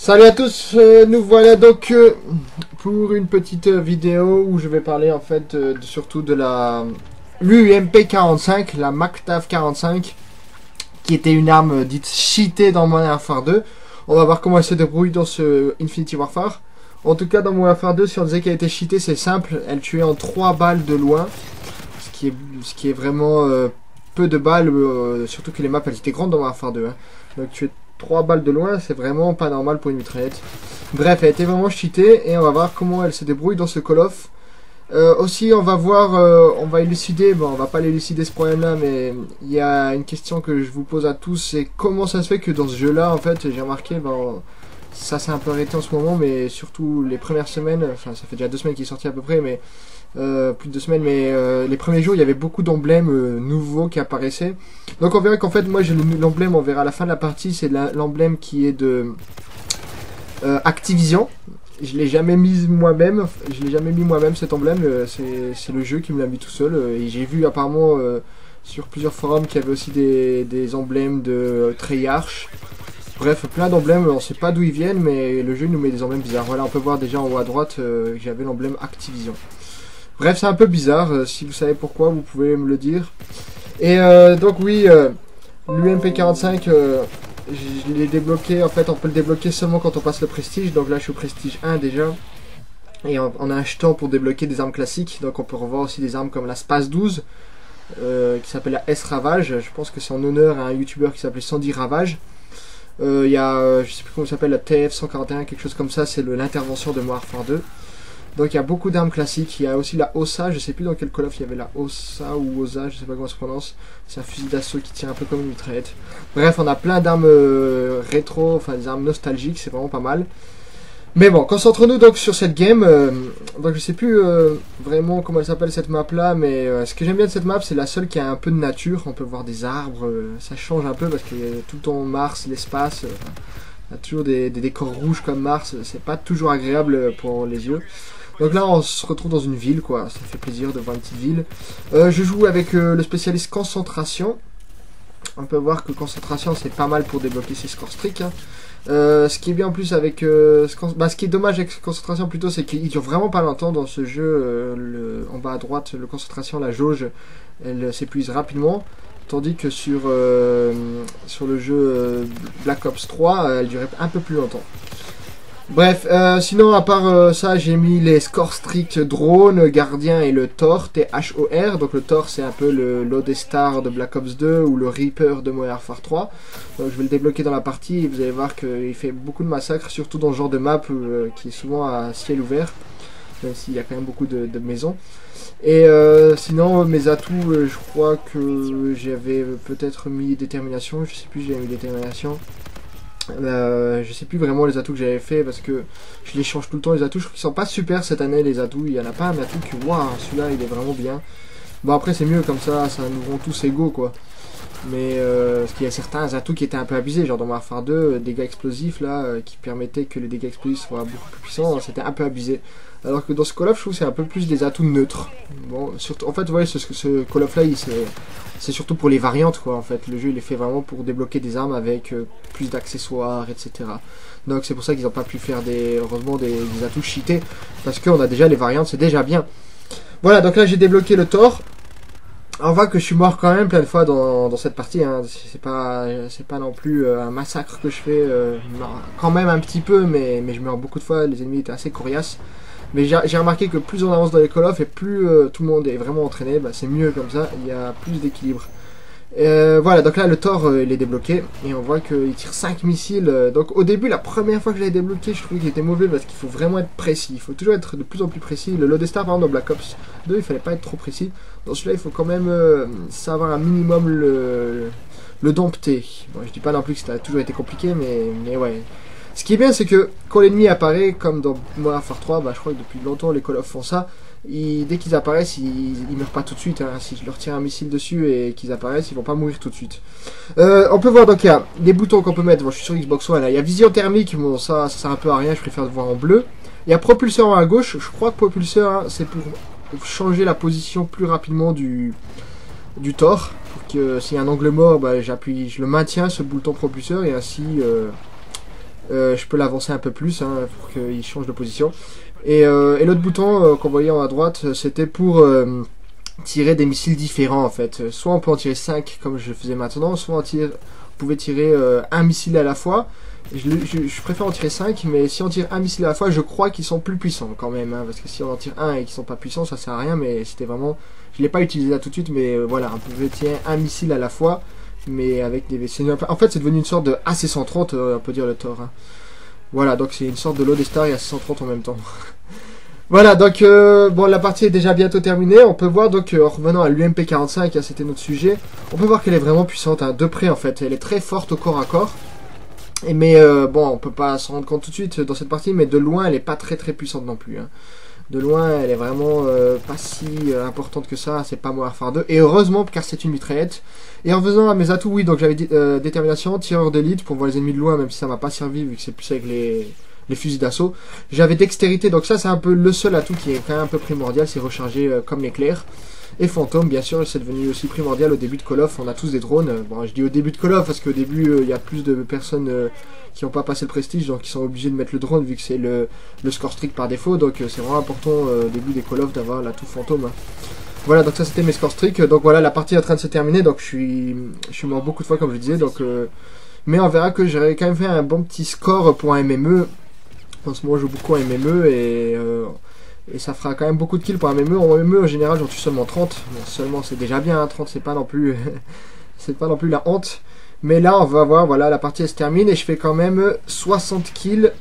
Salut à tous, nous voilà donc pour une petite vidéo où je vais parler en fait surtout de la l'UMP 45, la MACTAV 45, qui était une arme dite cheatée dans Modern Warfare 2. On va voir comment elle se débrouille dans ce Infinity Warfare. En tout cas dans Modern Warfare 2, si on disait qu'elle était cheatée, c'est simple, elle tuait en 3 balles de loin, ce qui est vraiment peu de balles, surtout que les maps elles étaient grandes dans Modern Warfare 2. Hein. Donc tuer 3 balles de loin, c'est vraiment pas normal pour une mitraillette. Bref, elle était vraiment cheatée et on va voir comment elle se débrouille dans ce Call of. Aussi, on va voir, on va élucider, bon, on va pas l'élucider ce problème-là, mais il y a une question que je vous pose à tous, c'est comment ça se fait que dans ce jeu-là, en fait, j'ai remarqué, bon, ça s'est un peu arrêté en ce moment, mais surtout les premières semaines, enfin, ça fait déjà 2 semaines qu'il est sorti à peu près, mais plus de 2 semaines, mais les premiers jours, il y avait beaucoup d'emblèmes nouveaux qui apparaissaient. Donc on verra qu'en fait, moi j'ai l'emblème, on verra à la fin de la partie, c'est l'emblème qui est de Activision. Je l'ai jamais mis moi-même, cet emblème, c'est le jeu qui me l'a mis tout seul, et j'ai vu apparemment sur plusieurs forums qu'il y avait aussi des emblèmes de Treyarch. Bref, plein d'emblèmes, on sait pas d'où ils viennent, mais le jeu nous met des emblèmes bizarres. Voilà, on peut voir déjà en haut à droite que j'avais l'emblème Activision. Bref, c'est un peu bizarre, si vous savez pourquoi, vous pouvez me le dire. Et donc oui, l'UMP45, je l'ai débloqué, en fait on peut le débloquer seulement quand on passe le prestige, donc là je suis au prestige 1 déjà. Et on a un jeton pour débloquer des armes classiques, donc on peut revoir aussi des armes comme la Space 12, qui s'appelle la S Ravage, je pense que c'est en honneur à un youtubeur qui s'appelait Sandy Ravage. Il y a, je sais plus comment ça s'appelle, la TF 141, quelque chose comme ça, c'est l'intervention de Modern Warfare 2. Donc il y a beaucoup d'armes classiques, il y a aussi la OSA, je sais plus dans quel Call of il y avait la OSA ou OSA, je sais pas comment ça se prononce. C'est un fusil d'assaut qui tire un peu comme une mitraillette. Bref, on a plein d'armes rétro, enfin des armes nostalgiques, c'est vraiment pas mal. Mais bon, concentrons-nous donc sur cette game. Donc je sais plus vraiment comment elle s'appelle cette map là, mais ce que j'aime bien de cette map, c'est la seule qui a un peu de nature. On peut voir des arbres, ça change un peu parce qu'il y a tout le temps Mars, l'espace. Il y a toujours des décors rouges comme Mars, c'est pas toujours agréable pour les yeux. Donc là on se retrouve dans une ville quoi, ça fait plaisir de voir une petite ville. Je joue avec le spécialiste concentration. On peut voir que concentration c'est pas mal pour débloquer ses scores stricts. Hein. Ce qui est bien en plus avec ce qui est dommage avec concentration plutôt, c'est qu'il dure vraiment pas longtemps dans ce jeu. En bas à droite, le concentration, la jauge, elle s'épuise rapidement. Tandis que sur le jeu Black Ops 3, elle durait un peu plus longtemps. Bref, sinon à part ça, j'ai mis les scores stricts drone, gardien et le Thor, T-H-O-R. Donc le Thor c'est un peu le Lodestar de Black Ops 2 ou le Reaper de Modern Warfare 3. Donc je vais le débloquer dans la partie et vous allez voir qu'il fait beaucoup de massacres, surtout dans ce genre de map qui est souvent à ciel ouvert. Même s'il y a quand même beaucoup de maisons. Et sinon mes atouts, je crois que j'avais peut-être mis détermination, je sais plus si j'avais mis détermination. Je sais plus vraiment les atouts que j'avais fait parce que je les change tout le temps les atouts. Je trouve qu'ils sont pas super cette année les atouts. Il y en a pas un atout que waouh, celui-là il est vraiment bien. Bon après c'est mieux comme ça nous rend tous égaux quoi. Mais parce qu'il y a certains atouts qui étaient un peu abusés, genre dans Modern Warfare 2, dégâts explosifs là, qui permettaient que les dégâts explosifs soient beaucoup plus puissants, c'était un peu abusé. Alors que dans ce Call of, je trouve que c'est un peu plus des atouts neutres. Bon, surtout, en fait, vous voyez, ce Call of là, c'est surtout pour les variantes, quoi, en fait. Le jeu, il est fait vraiment pour débloquer des armes avec plus d'accessoires, etc. Donc c'est pour ça qu'ils n'ont pas pu faire heureusement des atouts cheatés, parce qu'on a déjà les variantes, c'est déjà bien. Voilà, donc là, j'ai débloqué le Thor. On voit que je suis mort quand même plein de fois dans cette partie, hein. C'est pas non plus un massacre que je fais, quand même un petit peu, mais je meurs beaucoup de fois, les ennemis étaient assez coriaces. Mais j'ai remarqué que plus on avance dans les Call of et plus tout le monde est vraiment entraîné, bah, c'est mieux comme ça, il y a plus d'équilibre. Voilà, donc là le Thor il est débloqué et on voit qu'il tire 5 missiles. Donc au début, la première fois que je l'avais débloqué, je trouvais qu'il était mauvais parce qu'il faut vraiment être précis. Il faut toujours être de plus en plus précis. Le Lodestar par exemple dans Black Ops 2, il fallait pas être trop précis. Dans celui-là, il faut quand même savoir un minimum le dompter. Bon, je dis pas non plus que ça a toujours été compliqué, mais ouais. Ce qui est bien, c'est que quand l'ennemi apparaît, comme dans Modern Warfare 3, bah, je crois que depuis longtemps les Call of font ça, dès qu'ils apparaissent, ils meurent pas tout de suite. Hein. Si je leur tire un missile dessus et qu'ils apparaissent, ils vont pas mourir tout de suite. On peut voir donc il y a des boutons qu'on peut mettre. Bon, je suis sur Xbox One. Il y a vision thermique, bon ça sert un peu à rien, je préfère le voir en bleu. Il y a propulseur à gauche. Je crois que propulseur, hein, c'est pour changer la position plus rapidement du Thor. Pour que s'il y a un angle mort, bah, je le maintiens ce bouton propulseur et ainsi Je peux l'avancer un peu plus hein, pour qu'il change de position. Et l'autre bouton qu'on voyait en à droite, c'était pour tirer des missiles différents en fait. Soit on peut en tirer 5 comme je faisais maintenant, soit on pouvait tirer un missile à la fois. Je préfère en tirer 5, mais si on tire un missile à la fois, je crois qu'ils sont plus puissants quand même. Hein, parce que si on en tire un et qu'ils sont pas puissants, ça sert à rien. Mais c'était vraiment... Je l'ai pas utilisé là tout de suite, mais voilà, on pouvait tirer un missile à la fois. Mais avec des... En fait, c'est devenu une sorte de AC-130, on peut dire le Thor. Hein. Voilà, donc c'est une sorte de Lodestar et AC-130 en même temps. Voilà, donc bon, la partie est déjà bientôt terminée. On peut voir, donc, en revenant à l'UMP-45, hein, c'était notre sujet, on peut voir qu'elle est vraiment puissante, hein, de près en fait. Elle est très forte au corps à corps. Mais bon, on peut pas s'en rendre compte tout de suite dans cette partie, mais de loin, elle est pas très puissante non plus. Hein. De loin, elle est vraiment pas si importante que ça. C'est pas Warfare 2. Et heureusement, car c'est une mitraillette. Et en faisant à mes atouts, oui, donc j'avais détermination, tireur d'élite pour voir les ennemis de loin, même si ça m'a pas servi vu que c'est plus avec les fusils d'assaut. J'avais dextérité, donc ça c'est un peu le seul atout qui est quand même un peu primordial, c'est recharger comme l'éclair. Et fantôme, bien sûr, c'est devenu aussi primordial au début de Call of. On a tous des drones. Bon, je dis au début de Call of parce qu'au début, il y a plus de personnes qui n'ont pas passé le prestige, donc ils sont obligés de mettre le drone vu que c'est le score strict par défaut. Donc c'est vraiment important au début des Call of d'avoir l'atout fantôme. Hein. Voilà, donc ça c'était mes scores stricts. Donc voilà, la partie est en train de se terminer. Donc je suis mort beaucoup de fois, comme je disais. Donc, mais on verra que j'aurais quand même fait un bon petit score pour un MME. En ce moment, je joue beaucoup à MME et ça fera quand même beaucoup de kills pour un MME. En MME, en général, j'en tue seulement 30. Bon, seulement, c'est déjà bien, hein. 30, c'est pas non plus c'est pas non plus la honte. Mais là, on va voir, voilà, la partie elle se termine et je fais quand même 60 kills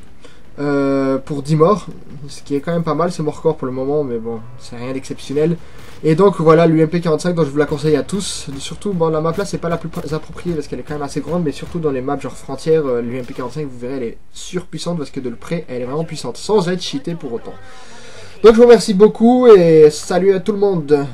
pour 10 morts. Ce qui est quand même pas mal, c'est mon record pour le moment, mais bon, c'est rien d'exceptionnel. Et donc, voilà, l'UMP-45, donc je vous la conseille à tous. Surtout, bon, la map là, c'est pas la plus appropriée parce qu'elle est quand même assez grande, mais surtout dans les maps genre frontières, l'UMP-45, vous verrez, elle est surpuissante parce que de le près, elle est vraiment puissante, sans être cheatée pour autant. Donc je vous remercie beaucoup et salut à tout le monde.